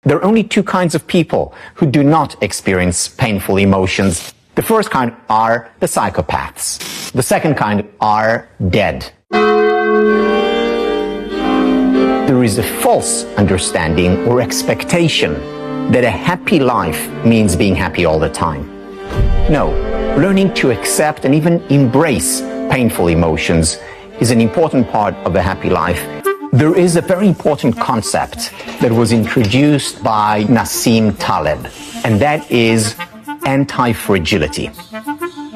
There are only two kinds of people who do not experience painful emotions. The first kind are the psychopaths. The second kind are dead. There is a false understanding or expectation that a happy life means being happy all the time. No, learning to accept and even embrace painful emotions is an important part of a happy life. There is a very important concept that was introduced by Nassim Taleb, and that is anti-fragility.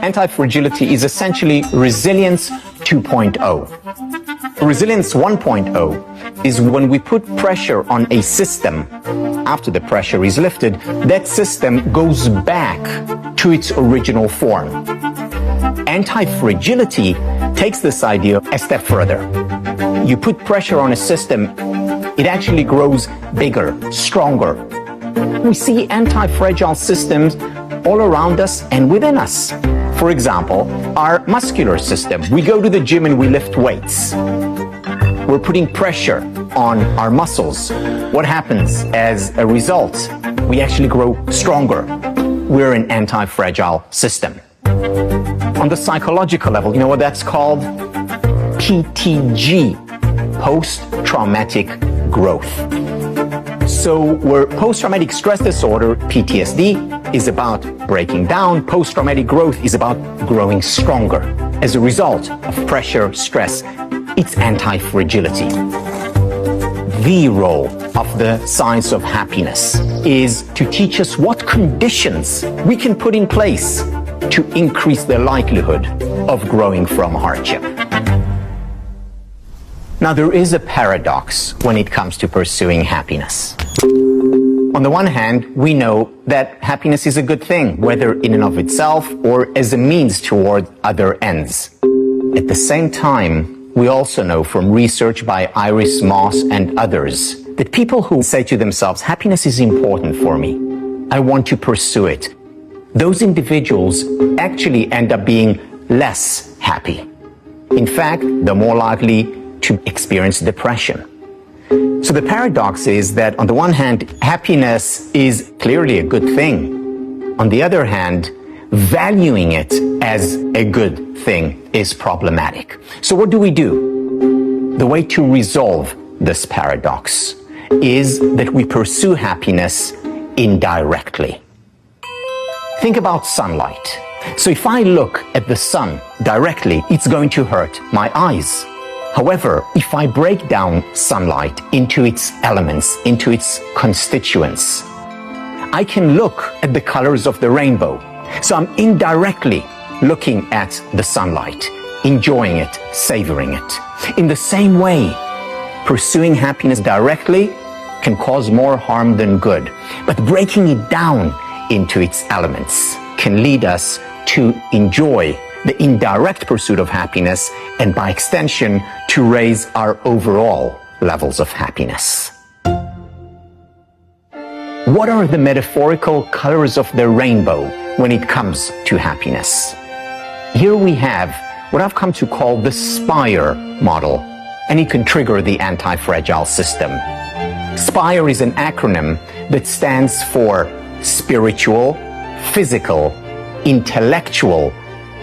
Anti-fragility is essentially resilience 2.0. Resilience 1.0 is when we put pressure on a system. After the pressure is lifted, that system goes back to its original form. Anti-fragility takes this idea a step further. You put pressure on a system, it actually grows bigger, stronger. We see anti-fragile systems all around us and within us. For example, our muscular system. We go to the gym and we lift weights. We're putting pressure on our muscles. What happens as a result? We actually grow stronger. We're an anti-fragile system. On the psychological level, you know what that's called? PTG, post-traumatic growth. So where post-traumatic stress disorder, PTSD, is about breaking down, post-traumatic growth is about growing stronger. As a result of pressure, stress, it's anti-fragility. The role of the science of happiness is to teach us what conditions we can put in place to increase the likelihood of growing from hardship. Now, there is a paradox when it comes to pursuing happiness. On the one hand, we know that happiness is a good thing, whether in and of itself or as a means toward other ends. At the same time, we also know from research by Iris Moss and others that people who say to themselves, happiness is important for me, I want to pursue it, those individuals actually end up being less happy. In fact, they're more likely to experience depression. So the paradox is that on the one hand, happiness is clearly a good thing. On the other hand, valuing it as a good thing is problematic. So what do we do? The way to resolve this paradox is that we pursue happiness indirectly. Think about sunlight. So if I look at the sun directly, it's going to hurt my eyes. However, if I break down sunlight into its elements, into its constituents, I can look at the colors of the rainbow. So I'm indirectly looking at the sunlight, enjoying it, savoring it. In the same way, pursuing happiness directly can cause more harm than good. But breaking it down into its elements can lead us to enjoy the indirect pursuit of happiness and by extension to raise our overall levels of happiness. What are the metaphorical colors of the rainbow when it comes to happiness? Here we have what I've come to call the SPIRE model, and it can trigger the anti-fragile system. SPIRE is an acronym that stands for spiritual, physical, intellectual,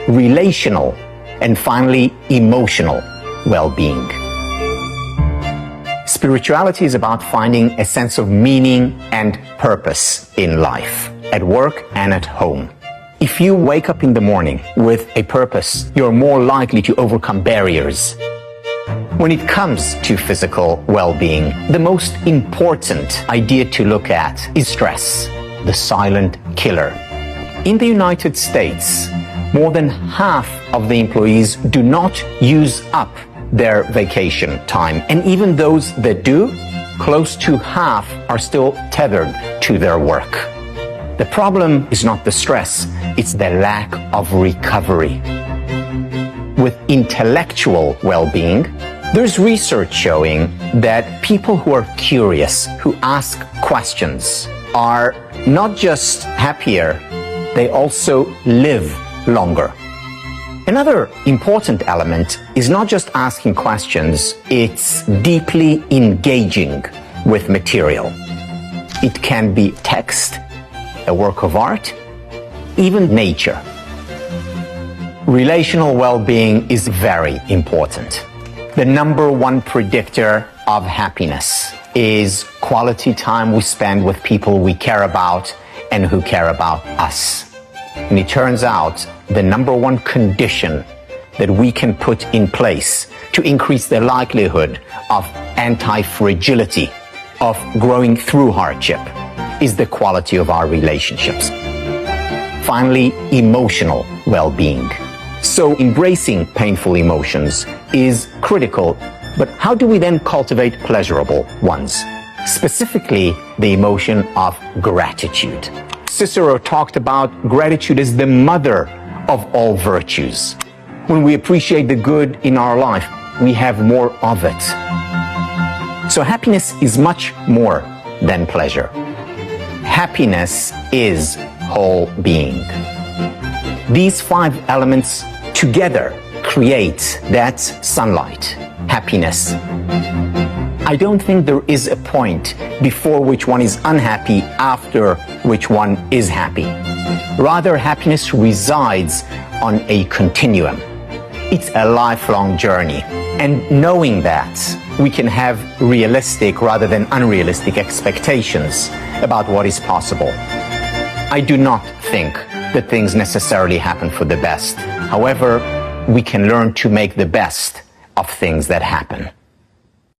relational, and finally, emotional well-being. Spirituality is about finding a sense of meaning and purpose in life, at work and at home. If you wake up in the morning with a purpose, you're more likely to overcome barriers. When it comes to physical well-being, the most important idea to look at is stress, the silent killer. In the United States, more than half of the employees do not use up their vacation time. And even those that do, close to half are still tethered to their work. The problem is not the stress, it's the lack of recovery. With intellectual well-being, there's research showing that people who are curious, who ask questions, are not just happier, they also live longer. Another important element is not just asking questions, it's deeply engaging with material. It can be text, a work of art, even nature. Relational well-being is very important. The number one predictor of happiness is quality time we spend with people we care about and who care about us. And it turns out the number one condition that we can put in place to increase the likelihood of anti-fragility, of growing through hardship, is the quality of our relationships. Finally, emotional well-being. So embracing painful emotions is critical, but how do we then cultivate pleasurable ones? Specifically, the emotion of gratitude. Cicero talked about gratitude as the mother of all virtues. When we appreciate the good in our life, we have more of it. So happiness is much more than pleasure. Happiness is whole being. These 5 elements together create that sunlight, happiness. I don't think there is a point before which one is unhappy, after which one is happy. Rather, happiness resides on a continuum. It's a lifelong journey. And knowing that, we can have realistic rather than unrealistic expectations about what is possible. I do not think that things necessarily happen for the best. However, we can learn to make the best of things that happen.